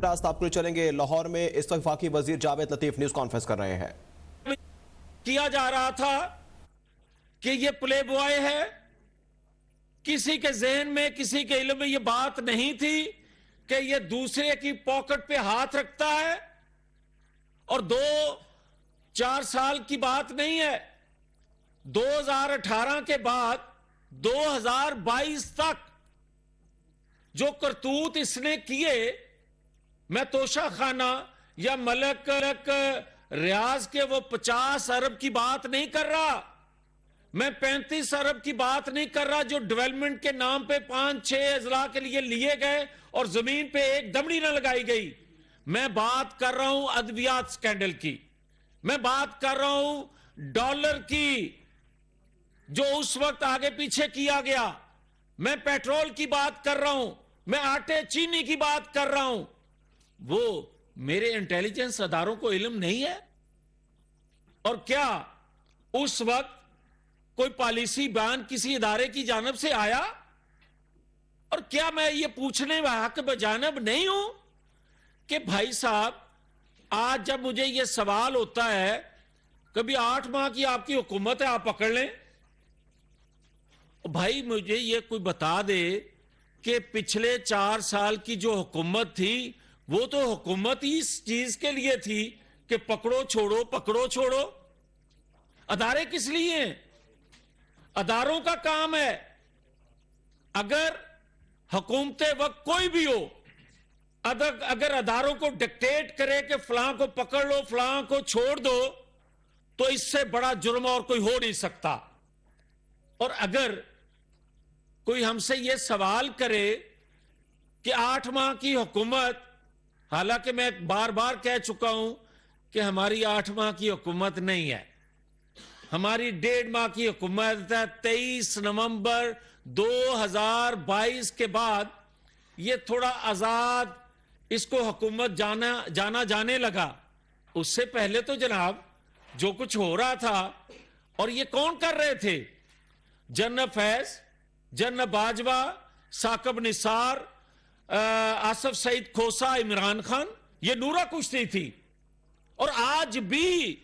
راست آپ کو چلیں گے لاہور میں اس وقت وفاقی وزیر جاوید لطیف نیوز کانفرنس کر رہے ہیں۔ کیا جا رہا تھا کہ یہ پلے بوائے ہے، کسی کے ذہن میں کسی کے علم میں یہ بات نہیں تھی کہ یہ دوسرے کی پاکٹ پہ ہاتھ رکھتا ہے، اور 2-4 سال کی بات نہیں ہے، 2018 کے بعد 2022 تک جو کرتوت اس نے کیے، میں توشہ خانہ یا ملک ریاض کے وہ 50 ارب کی بات نہیں کر رہا، میں 35 ارب کی بات نہیں کر رہا جو ڈیولپمنٹ کے نام پہ 5-6 اضلاع کے لیے گئے اور زمین پہ ایک دمڑی نہ لگائی گئی۔ میں بات کر رہا ہوں ادویات سکینڈل کی، میں بات کر رہا ہوں ڈالر کی جو اس وقت آگے پیچھے کیا گیا، میں پیٹرول کی بات کر رہا ہوں، میں آٹے چینی کی بات کر رہا ہوں۔ وہ میرے انٹیلیجنس اداروں کو علم نہیں ہے؟ اور کیا اس وقت کوئی پالیسی بیان کسی ادارے کی جانب سے آیا؟ اور کیا میں یہ پوچھنے حق بجانب نہیں ہوں کہ بھائی صاحب آج جب مجھے یہ سوال ہوتا ہے، کبھی 8 ماہ کی آپ کی حکومت ہے، آپ پکڑ لیں، بھائی مجھے یہ کوئی بتا دے کہ پچھلے 4 سال کی جو حکومت تھی وہ تو حکومت ہی اس چیز کے لیے تھی کہ پکڑو چھوڑو پکڑو چھوڑو۔ ادارے کس لیے ہیں؟ اداروں کا کام ہے، اگر حکومت وقت کوئی بھی ہو، اگر اداروں کو ڈکٹیٹ کرے کہ فلاں کو پکڑ لو فلاں کو چھوڑ دو، تو اس سے بڑا جرم اور کوئی ہو نہیں سکتا۔ اور اگر کوئی ہم سے یہ سوال کرے کہ 8 ماہ کی حکومت، حالانکہ میں بار بار کہہ چکا ہوں کہ ہماری 8 ماہ کی حکومت نہیں ہے، ہماری 1.5 ماہ کی حکومت ہے۔ 23 نومبر 2022 کے بعد یہ تھوڑا آزاد اس کو حکومت جانا جانے لگا، اس سے پہلے تو جناب جو کچھ ہو رہا تھا، اور یہ کون کر رہے تھے؟ جنرل فیض، جنرل باجوہ، ثاقب نثار، آصف سعید کھوسا، عمران خان، یہ نورا کشتی تھی۔ اور آج بھی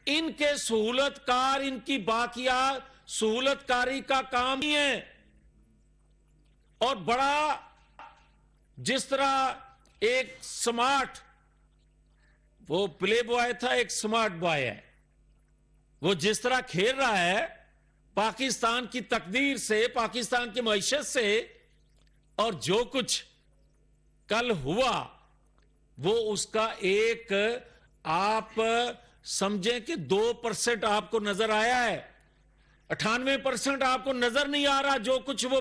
ان کے سہولت کار، ان کی باقیہ سہولت کاری کا کام ہی ہے۔ اور بڑا جس طرح ایک سمارٹ وہ پلے بوائے تھا، ایک سمارٹ بوائے ہے، وہ جس طرح کھیل رہا ہے پاکستان کی تقدیر سے، پاکستان کی معیشت سے، اور جو کچھ کل ہوا وہ اس کا ایک آپ سمجھیں کہ 2% آپ کو نظر آیا ہے، 98% آپ کو نظر نہیں آ رہا جو کچھ وہ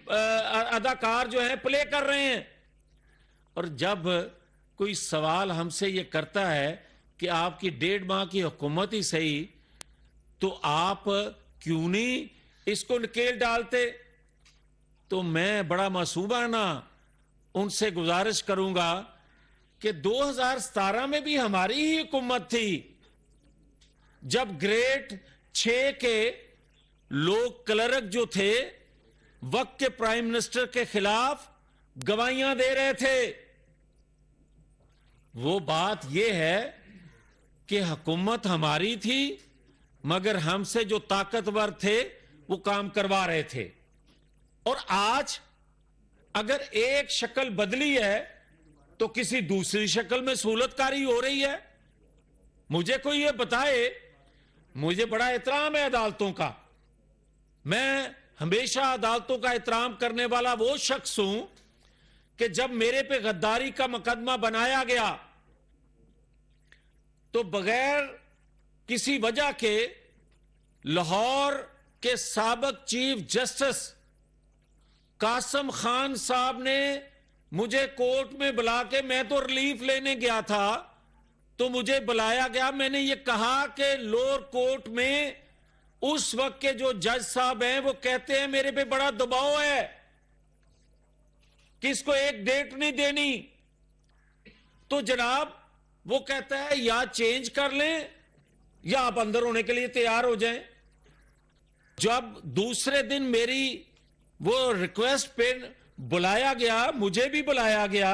اداکار جو ہیں پلے کر رہے ہیں۔ اور جب کوئی سوال ہم سے یہ کرتا ہے کہ آپ کی 1.5 ماہ کی حکومت ہی صحیح، تو آپ کیوں نہیں اس کو نکیل ڈالتے؟ تو میں بڑا معصومانہ ان سے گزارش کروں گا کہ 2017 میں بھی ہماری ہی حکومت تھی، جب گریڈ 6 کے لوگ کلرک جو تھے وقت کے پرائم منسٹر کے خلاف گواہیاں دے رہے تھے۔ وہ بات یہ ہے کہ حکومت ہماری تھی، مگر ہم سے جو طاقتور تھے وہ کام کروا رہے تھے۔ اور آج اگر ایک شکل بدلی ہے تو کسی دوسری شکل میں سہولت کاری ہو رہی ہے۔ مجھے کوئی یہ بتائے، مجھے بڑا احترام ہے عدالتوں کا، میں ہمیشہ عدالتوں کا احترام کرنے والا وہ شخص ہوں کہ جب میرے پہ غداری کا مقدمہ بنایا گیا تو بغیر کسی وجہ کے لاہور کے سابق چیف جسٹس قاسم خان صاحب نے مجھے کورٹ میں بلا کے، میں تو ریلیف لینے گیا تھا تو مجھے بلایا گیا، میں نے یہ کہا کہ لوور کورٹ میں اس وقت کے جو جج صاحب ہیں وہ کہتے ہیں میرے پہ بڑا دباؤ ہے کہ اس کو ایک ڈیٹ نہیں دینی، تو جناب وہ کہتا ہے یا چینج کر لیں یا آپ اندر ہونے کے لیے تیار ہو جائیں۔ جب دوسرے دن میری وہ ریکویسٹ پہ بلایا گیا، مجھے بھی بلایا گیا،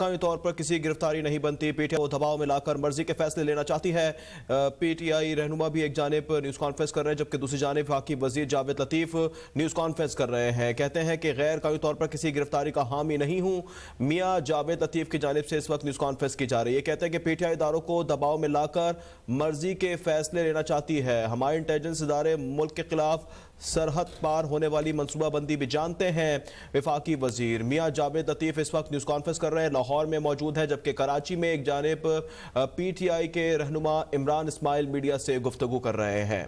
قانونی طور پر کسی گرفتاری نہیں بنتی. پی ٹی آئی کو دباؤ میں لا کر مرضی کے فیصلے لینا چاہتی ہے. پی ٹی آئی رہنما بھی ایک جانب نیوز کانفرنس کر رہے ہیں جبکہ دوسری جانب وفاقی وزیر جاوید لطیف نیوز کانفرنس کر رہے ہیں. کہتے ہیں کہ غیر قانونی طور پر کسی گرفتاری کا حامی نہیں ہوں. میاں جاوید لطیف کی جانب سے اس وقت نیوز کانفرنس کی جا رہی ہے. کہتے ہیں کہ پی ٹی آئی اداروں کو دباؤ میں لا کر مرضی کے فیصلے لینا چاہتی ہے. ہمارے انٹیلیجنس ادارے ملک کے خلاف سرحد پار ہونے والی منصوبہ بندی بھی جانتے ہیں. وفاقی وزیر میاں جاوید لطیف اس وقت نیوز کانفرنس کر رہے ہیں, لاہور میں موجود ہے, جبکہ کراچی میں ایک جانب پی ٹی آئی کے رہنما عمران اسماعیل میڈیا سے گفتگو کر رہے ہیں.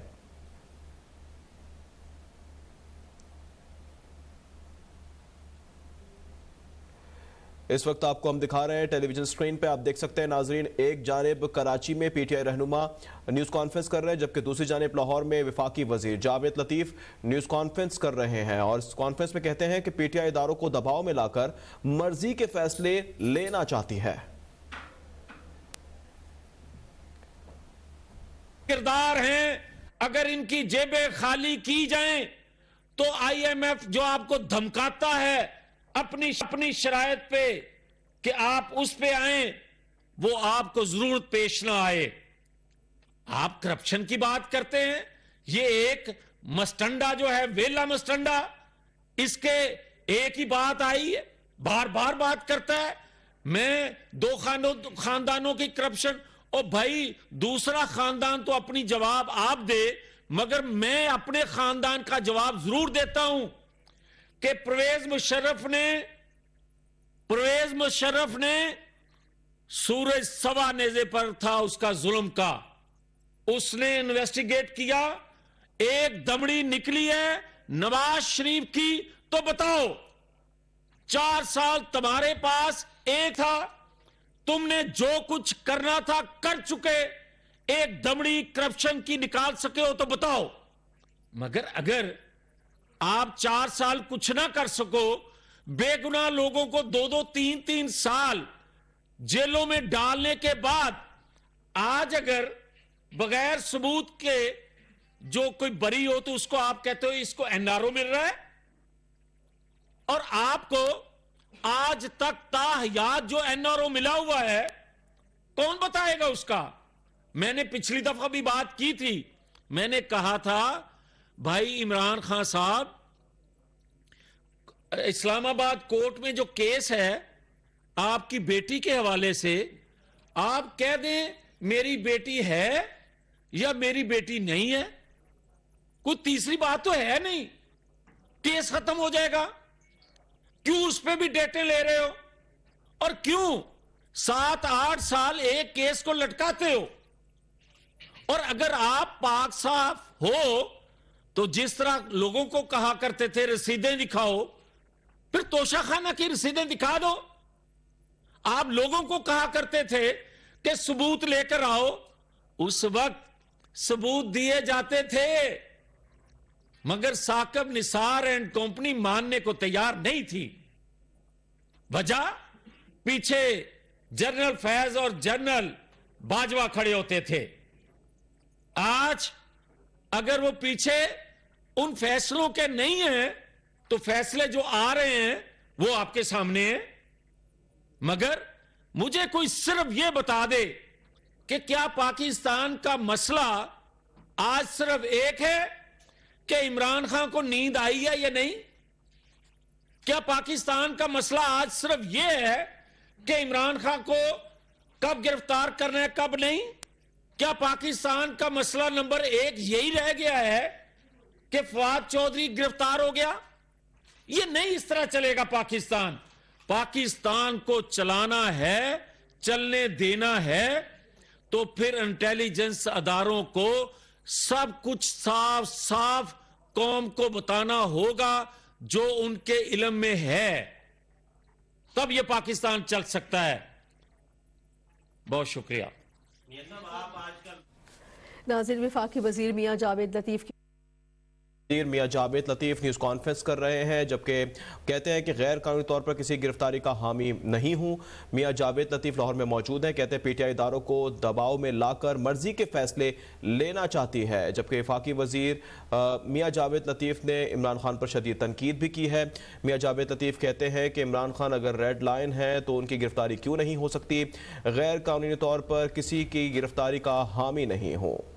اس وقت آپ کو ہم دکھا رہے ہیں ٹیلی ویژن سکرین پہ, آپ دیکھ سکتے ہیں ناظرین, ایک جانب کراچی میں پی ٹی آئی رہنما نیوز کانفرنس کر رہے ہیں جبکہ دوسری جانب لاہور میں وفاقی وزیر جاوید لطیف نیوز کانفرنس کر رہے ہیں. اور اس کانفرنس میں کہتے ہیں کہ پی ٹی آئی اداروں کو دباؤ میں لا کر مرضی کے فیصلے لینا چاہتی ہے. کردار ہیں, اگر ان کی جیبیں خالی کی جائیں تو آئی ایم ایف جو آپ کو دھمکاتا ہے اپنی شرائط پہ کہ آپ اس پہ آئیں, وہ آپ کو ضرورت پیش نہ آئے. آپ کرپشن کی بات کرتے ہیں, یہ ایک مسٹنڈا جو ہے ویلا مسٹنڈا, اس کے ایک ہی بات آئی ہے, بار بار بات کرتا ہے میں دو خاندانوں کی کرپشن. اور بھائی دوسرا خاندان تو اپنی جواب آپ دے, مگر میں اپنے خاندان کا جواب ضرور دیتا ہوں کہ پرویز مشرف نے سورج سوا نیزے پر تھا اس کا ظلم کا, اس نے انویسٹیگیٹ کیا, ایک دمڑی نکلی ہے نواز شریف کی, تو بتاؤ 4 سال تمہارے پاس ایک تھا, تم نے جو کچھ کرنا تھا کر چکے, ایک دمڑی کرپشن کی نکال سکے ہو تو بتاؤ. مگر اگر آپ 4 سال کچھ نہ کر سکو, بے گناہ لوگوں کو 2-2, 3-3 سال جیلوں میں ڈالنے کے بعد آج اگر بغیر ثبوت کے جو کوئی بری ہو تو اس کو آپ کہتے ہو اس کو این آر او مل رہا ہے, اور آپ کو آج تک تاحیات جو این آر او ملا ہوا ہے کون بتائے گا اس کا. میں نے پچھلی دفعہ بھی بات کی تھی, میں نے کہا تھا بھائی عمران خان صاحب, اسلام آباد کورٹ میں جو کیس ہے آپ کی بیٹی کے حوالے سے, آپ کہہ دیں میری بیٹی ہے یا میری بیٹی نہیں ہے, کوئی تیسری بات تو ہے نہیں, کیس ختم ہو جائے گا. کیوں اس پہ بھی ڈیٹیں لے رہے ہو, اور کیوں 7-8 سال ایک کیس کو لٹکاتے ہو. اور اگر آپ پاک صاف ہو تو جس طرح لوگوں کو کہا کرتے تھے رسیدیں دکھاؤ, پھر توشہ خانہ کی رسیدیں دکھا دو. آپ لوگوں کو کہا کرتے تھے کہ ثبوت لے کر آؤ, اس وقت ثبوت دیے جاتے تھے, مگر ثاقب نثار اینڈ کمپنی ماننے کو تیار نہیں تھی. وجہ پیچھے جنرل فیض اور جنرل باجوہ کھڑے ہوتے تھے. آج اگر وہ پیچھے ان فیصلوں کے نہیں ہیں تو فیصلے جو آ رہے ہیں وہ آپ کے سامنے ہیں. مگر مجھے کوئی صرف یہ بتا دے کہ کیا پاکستان کا مسئلہ آج صرف ایک ہے کہ عمران خان کو نیند آئی ہے یا نہیں؟ کیا پاکستان کا مسئلہ آج صرف یہ ہے کہ عمران خان کو کب گرفتار کرنا ہے کب نہیں؟ کیا پاکستان کا مسئلہ نمبر 1 یہی رہ گیا ہے کہ فواد چودھری گرفتار ہو گیا؟ یہ نہیں اس طرح چلے گا. پاکستان کو چلانا ہے, چلنے دینا ہے تو پھر انٹیلیجنس اداروں کو سب کچھ صاف صاف قوم کو بتانا ہوگا جو ان کے علم میں ہے, تب یہ پاکستان چل سکتا ہے. بہت شکریہ. ناظرین, وفاقی وزیر میاں جاوید لطیف کی میاں جاوید لطیف نیوز کانفرنس کر رہے ہیں، جبکہ کہتے ہیں کہ غیر قانونی طور پر کسی گرفتاری کا حامی نہیں ہوں۔ میاں جاوید لطیف لاہور میں موجود ہیں، کہتے ہیں پی ٹی آئی اداروں کو دباؤ میں لا کر مرضی کے فیصلے لینا چاہتی ہے، جبکہ وفاقی وزیر میاں جاوید لطیف نے عمران خان پر شدید تنقید بھی کی ہے۔ میاں جاوید لطیف کہتے ہیں کہ عمران خان اگر ریڈ لائن ہے تو ان کی گرفتاری کیوں نہیں ہو سکتی، غیر قانونی طور پر کسی کی گرفتاری کا حامی نہیں ہوں۔